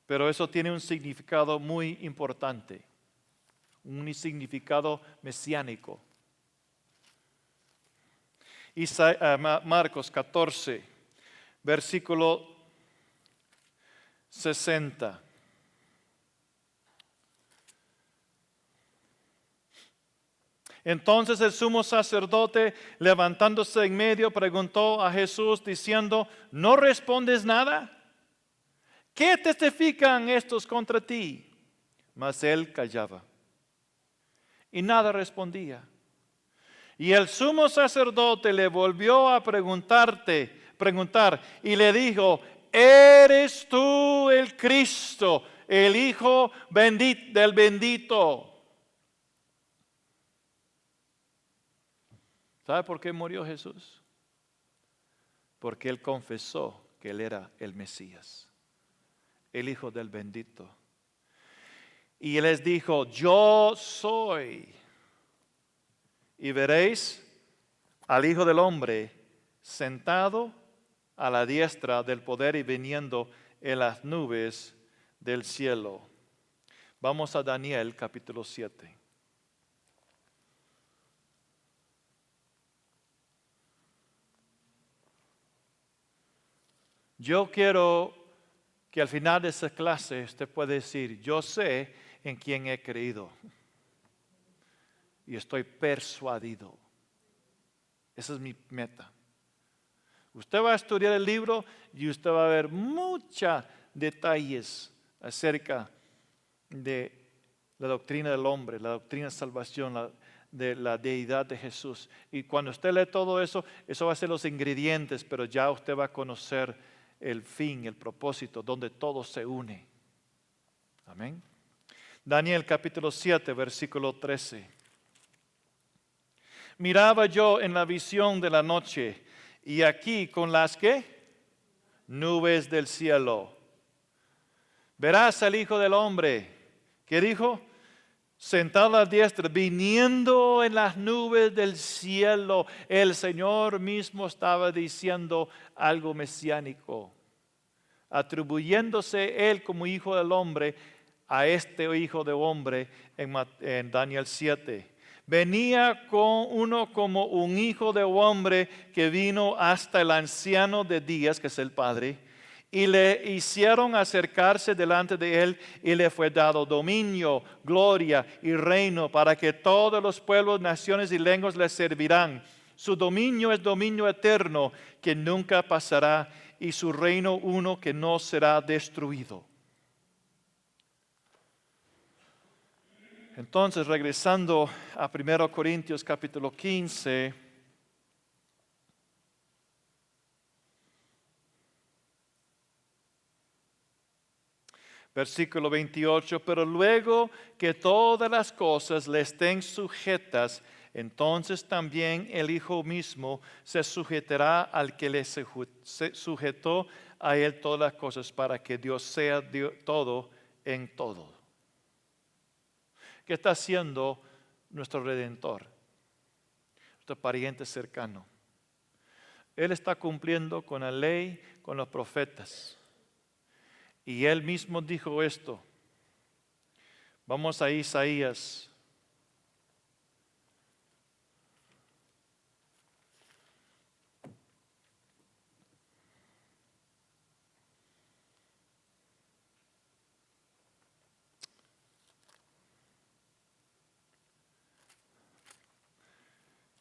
Pero eso tiene un significado muy importante, un significado mesiánico. Marcos 14, versículo 60. Entonces el sumo sacerdote, levantándose en medio, preguntó a Jesús diciendo, ¿no respondes nada? ¿Qué testifican estos contra ti? Mas él callaba y nada respondía. Y el sumo sacerdote le volvió a preguntar y le dijo, ¿eres tú el Cristo, el Hijo del bendito? ¿Sabe por qué murió Jesús? Porque él confesó que él era el Mesías, el Hijo del bendito. Y él les dijo, yo soy. Y veréis al Hijo del Hombre sentado a la diestra del poder y viniendo en las nubes del cielo. Vamos a Daniel capítulo 7. Yo quiero que al final de esa clase usted pueda decir, yo sé en quién he creído. Y estoy persuadido. Esa es mi meta. Usted va a estudiar el libro y usted va a ver muchos detalles acerca de la doctrina del hombre, la doctrina de salvación, de la deidad de Jesús. Y cuando usted lee todo eso, eso va a ser los ingredientes, pero ya usted va a conocer el fin, el propósito, donde todo se une. Amén. Daniel capítulo 7, versículo 13. Miraba yo en la visión de la noche, y aquí con las ¿qué? Nubes del cielo. Verás al Hijo del Hombre. ¿Qué dijo? Sentado a la diestra, viniendo en las nubes del cielo. El Señor mismo estaba diciendo algo mesiánico, atribuyéndose Él como Hijo del Hombre a este Hijo de Hombre en Daniel 7. Venía con uno como un Hijo de Hombre que vino hasta el anciano de días, que es el Padre, y le hicieron acercarse delante de él, y le fue dado dominio, gloria y reino, para que todos los pueblos, naciones y lenguas le servirán. Su dominio es dominio eterno, que nunca pasará, y su reino uno que no será destruido. Entonces, regresando a 1 Corintios capítulo 15, versículo 28, pero luego que todas las cosas le estén sujetas, entonces también el Hijo mismo se sujetará al que le sujetó a él todas las cosas, para que Dios sea todo en todo. ¿Qué está haciendo nuestro Redentor? Nuestro pariente cercano. Él está cumpliendo con la ley, con los profetas. Y él mismo dijo esto. Vamos a Isaías.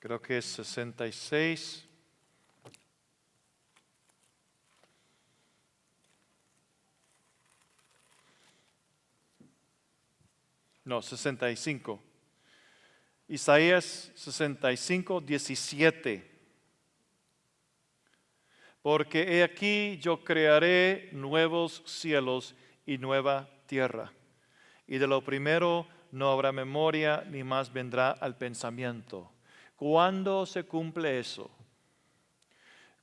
Creo que es 66. No, 65. Isaías 65, 17. Porque he aquí yo crearé nuevos cielos y nueva tierra. Y de lo primero no habrá memoria, ni más vendrá al pensamiento. ¿Cuándo se cumple eso?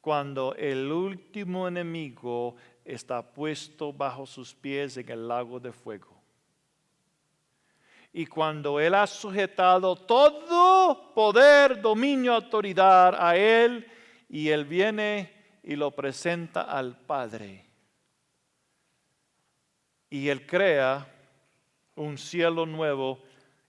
Cuando el último enemigo está puesto bajo sus pies en el lago de fuego. Y cuando Él ha sujetado todo poder, dominio, autoridad a Él, y Él viene y lo presenta al Padre. Y Él crea un cielo nuevo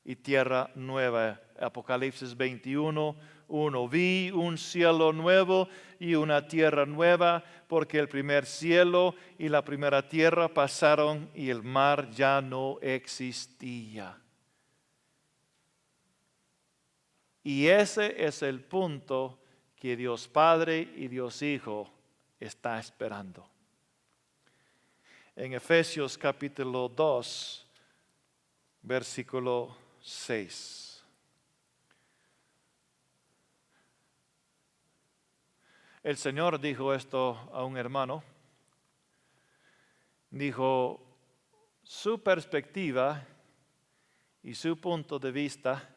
y tierra nueva. Apocalipsis 21, 1. Vi un cielo nuevo y una tierra nueva, porque el primer cielo y la primera tierra pasaron y el mar ya no existía. Y ese es el punto que Dios Padre y Dios Hijo está esperando. En Efesios capítulo 2, versículo 6. El Señor dijo esto a un hermano. Dijo, su perspectiva y su punto de vista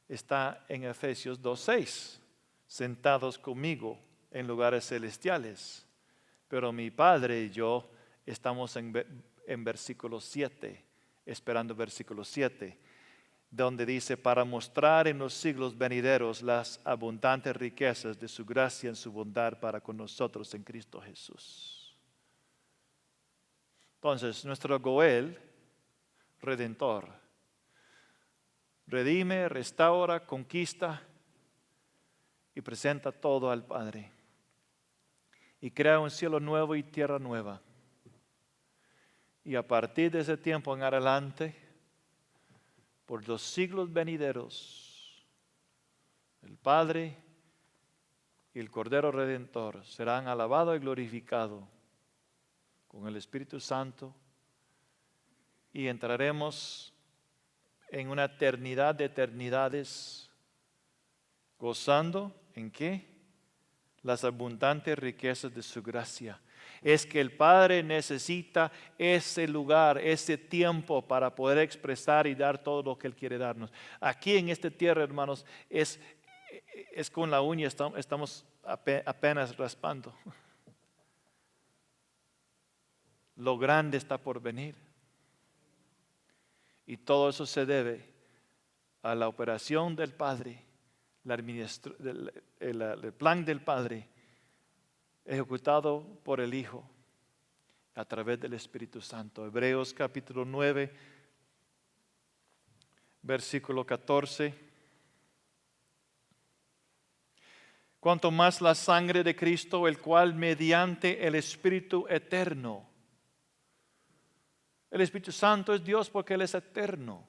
está en Efesios 2:6, sentados conmigo en lugares celestiales. Pero mi Padre y yo estamos en versículo 7, esperando versículo 7, donde dice, para mostrar en los siglos venideros las abundantes riquezas de su gracia en su bondad para con nosotros en Cristo Jesús. Entonces, nuestro Goel, Redentor, redime, restaura, conquista y presenta todo al Padre. Y crea un cielo nuevo y tierra nueva. Y a partir de ese tiempo en adelante, por los siglos venideros, el Padre y el Cordero Redentor serán alabados y glorificados con el Espíritu Santo, y entraremos en una eternidad de eternidades, gozando ¿en qué? las abundantes riquezas de su gracia. Es que el Padre necesita ese lugar, ese tiempo para poder expresar y dar todo lo que Él quiere darnos. Aquí en esta tierra, hermanos, es con la uña, estamos apenas raspando. Lo grande está por venir. Y todo eso se debe a la operación del Padre, el plan del Padre, ejecutado por el Hijo a través del Espíritu Santo. Hebreos capítulo 9, versículo 14. Cuanto más la sangre de Cristo, el cual mediante el Espíritu eterno. El Espíritu Santo es Dios porque Él es eterno.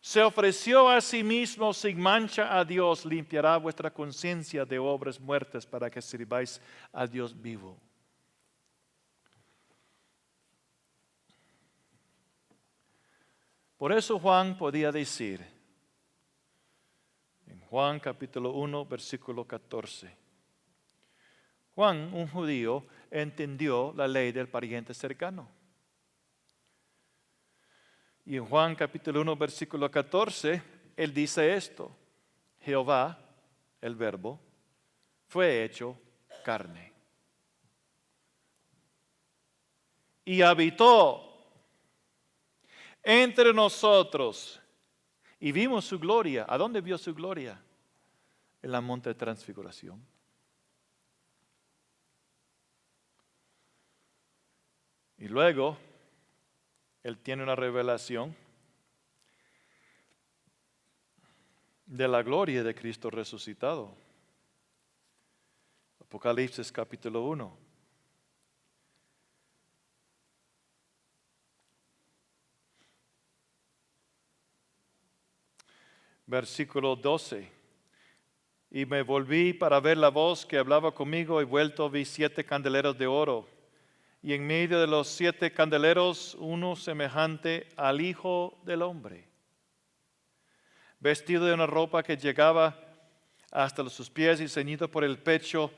Se ofreció a sí mismo sin mancha a Dios, limpiará vuestra conciencia de obras muertas para que sirváis a Dios vivo. Por eso Juan podía decir, en Juan capítulo 1, versículo 14, Juan, un judío, entendió la ley del pariente cercano. Y en Juan capítulo 1, versículo 14, él dice esto: Jehová, el Verbo, fue hecho carne y habitó entre nosotros y vimos su gloria. ¿A dónde vio su gloria? En la monte de transfiguración. Y luego él tiene una revelación de la gloria de Cristo resucitado. Apocalipsis capítulo 1. Versículo 12. Y me volví para ver la voz que hablaba conmigo y vuelto vi 7 candeleros de oro. Y en medio de los 7 candeleros, uno semejante al Hijo del Hombre, vestido de una ropa que llegaba hasta sus pies y ceñido por el pecho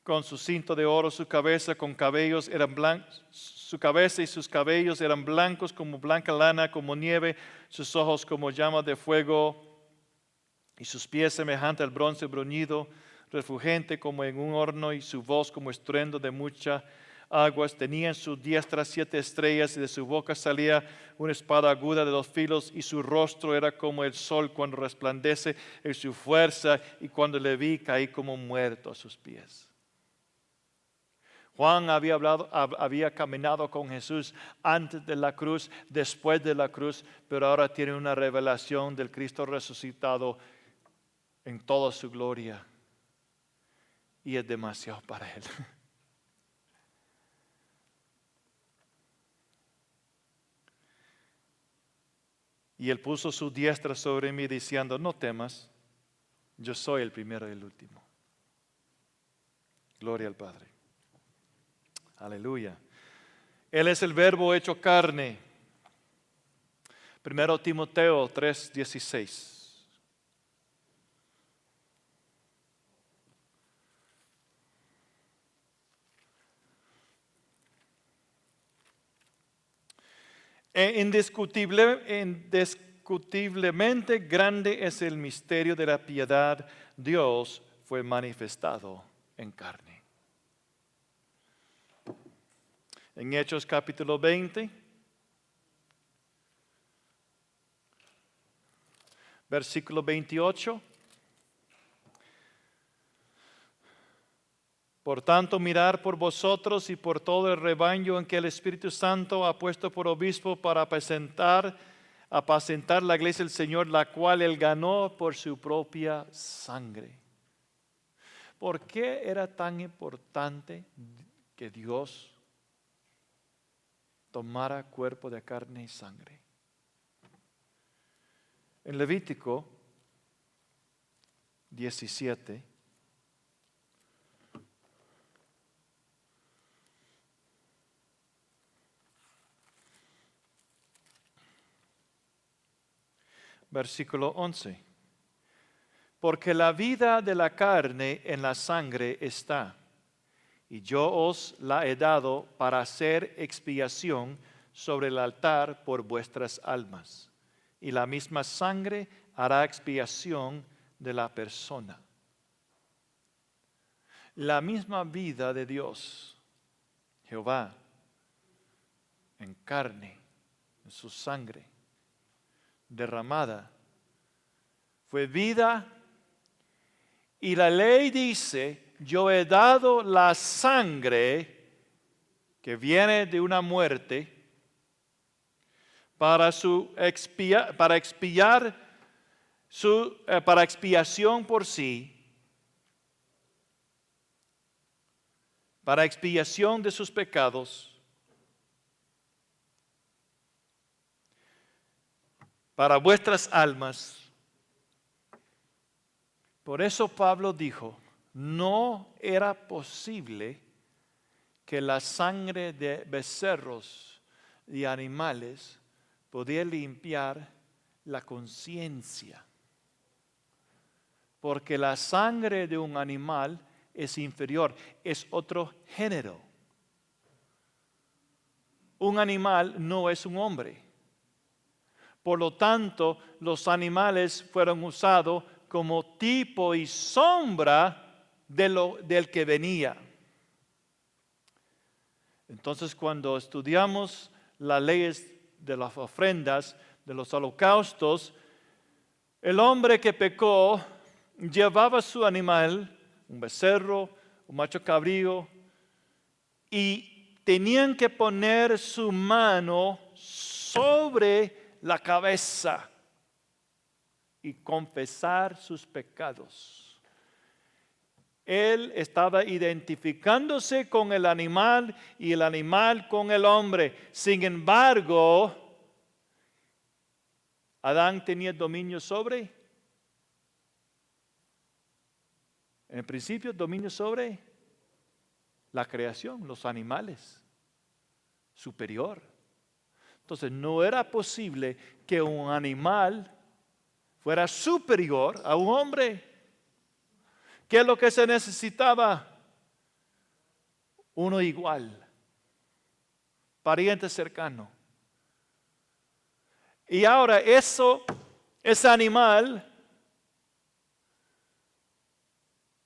con su cinto de oro. Su cabeza y sus cabellos eran blancos como blanca lana, como nieve, sus ojos como llamas de fuego, y sus pies semejante al bronce bruñido, refulgente como en un horno, y su voz como estruendo de muchas aguas. Tenía en su diestra 7 estrellas, y de su boca salía una espada aguda de 2 filos, y su rostro era como el sol cuando resplandece en su fuerza, y cuando le vi caí como muerto a sus pies. Juan había caminado con Jesús antes de la cruz, después de la cruz, pero ahora tiene una revelación del Cristo resucitado en toda su gloria, y es demasiado para él. Y él puso su diestra sobre mí diciendo: no temas, yo soy el primero y el último. Gloria al Padre. Aleluya. Él es el Verbo hecho carne. 1 Timoteo 3:16. Indiscutiblemente grande es el misterio de la piedad. Dios fue manifestado en carne. En Hechos capítulo 20, versículo 28. Por tanto, mirar por vosotros y por todo el rebaño en que el Espíritu Santo ha puesto por obispo para apacentar la iglesia del Señor, la cual Él ganó por su propia sangre. ¿Por qué era tan importante que Dios tomara cuerpo de carne y sangre? En Levítico 17, versículo 11. porque la vida de la carne en la sangre está, y yo os la he dado para hacer expiación sobre el altar por vuestras almas, y la misma sangre hará expiación de la persona. La misma vida de Dios, Jehová, en carne, en su sangre derramada, fue vida. Y la ley dice, yo he dado la sangre que viene de una muerte para expiación por sí, para expiación de sus pecados, para vuestras almas. Por eso Pablo dijo, no era posible que la sangre de becerros y animales podía limpiar la conciencia, porque la sangre de un animal es inferior, es otro género. Un animal no es un hombre. Por lo tanto, los animales fueron usados como tipo y sombra del que venía. Entonces, cuando estudiamos las leyes de las ofrendas, de los holocaustos, el hombre que pecó llevaba su animal, un becerro, un macho cabrío, y tenían que poner su mano sobre la cabeza y confesar sus pecados. Él estaba identificándose con el animal y el animal con el hombre. Sin embargo, Adán tenía dominio sobre, en el principio, dominio sobre la creación, los animales, superior. Entonces, no era posible que un animal fuera superior a un hombre. ¿Qué es lo que se necesitaba? Uno igual, pariente cercano. Y ahora ese animal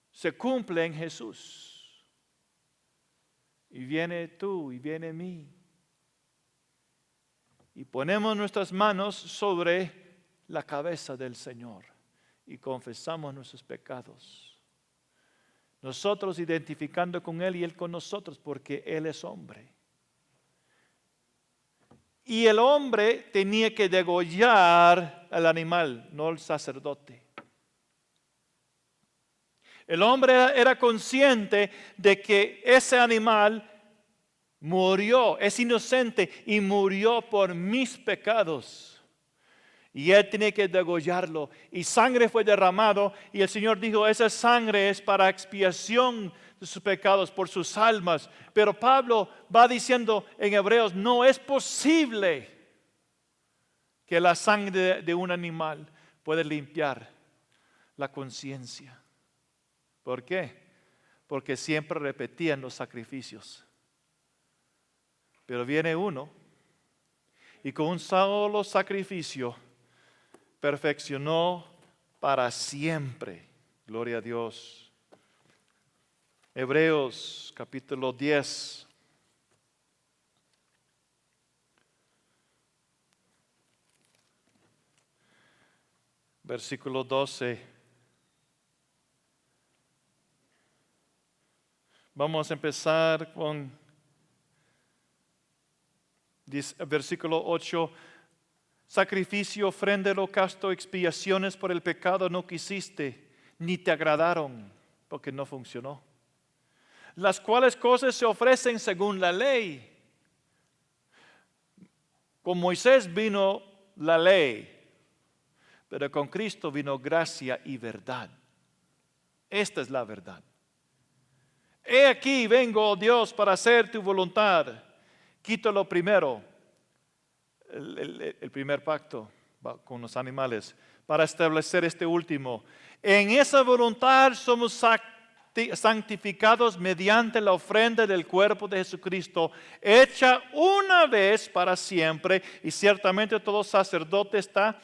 se cumple en Jesús. Y viene tú y viene mí. Y ponemos nuestras manos sobre la cabeza del Señor y confesamos nuestros pecados. Nosotros identificando con Él y Él con nosotros, porque Él es hombre. Y el hombre tenía que degollar al animal, no el sacerdote. El hombre era consciente de que ese animal murió, es inocente y murió por mis pecados. Y él tenía que degollarlo. Y sangre fue derramado. Y el Señor dijo, esa sangre es para expiación de sus pecados por sus almas. Pero Pablo va diciendo en Hebreos, no es posible que la sangre de un animal pueda limpiar la conciencia. ¿Por qué? Porque siempre repetían los sacrificios. Pero viene uno y con un solo sacrificio perfeccionó para siempre. Gloria a Dios. Hebreos capítulo 10. Versículo 12. Vamos a empezar con versículo 8. Sacrificio, ofrenda, holocausto, expiaciones por el pecado no quisiste, ni te agradaron, porque no funcionó. Las cuales cosas se ofrecen según la ley. Con Moisés vino la ley, pero con Cristo vino gracia y verdad. Esta es la verdad. He aquí vengo, oh Dios, para hacer tu voluntad. Quito lo primero, el primer pacto con los animales, para establecer este último. En esa voluntad somos santificados mediante la ofrenda del cuerpo de Jesucristo, hecha una vez para siempre, y ciertamente todo sacerdote está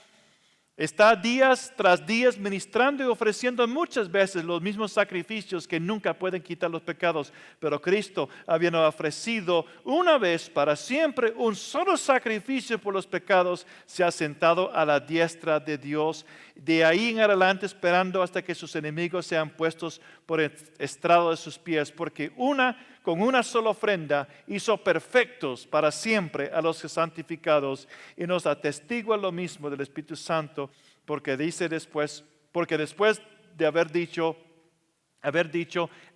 días tras días ministrando y ofreciendo muchas veces los mismos sacrificios que nunca pueden quitar los pecados. Pero Cristo, habiendo ofrecido una vez para siempre un solo sacrificio por los pecados, se ha sentado a la diestra de Dios. De ahí en adelante esperando hasta que sus enemigos sean puestos por el estrado de sus pies. Porque con una sola ofrenda hizo perfectos para siempre a los santificados, y nos atestigua lo mismo del Espíritu Santo, porque después de haber dicho,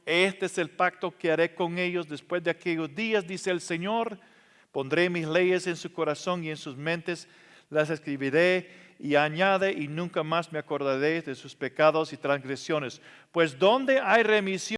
este es el pacto que haré con ellos después de aquellos días, dice el Señor, pondré mis leyes en su corazón y en sus mentes las escribiré, y añade, y nunca más me acordaré de sus pecados y transgresiones. Pues donde hay remisión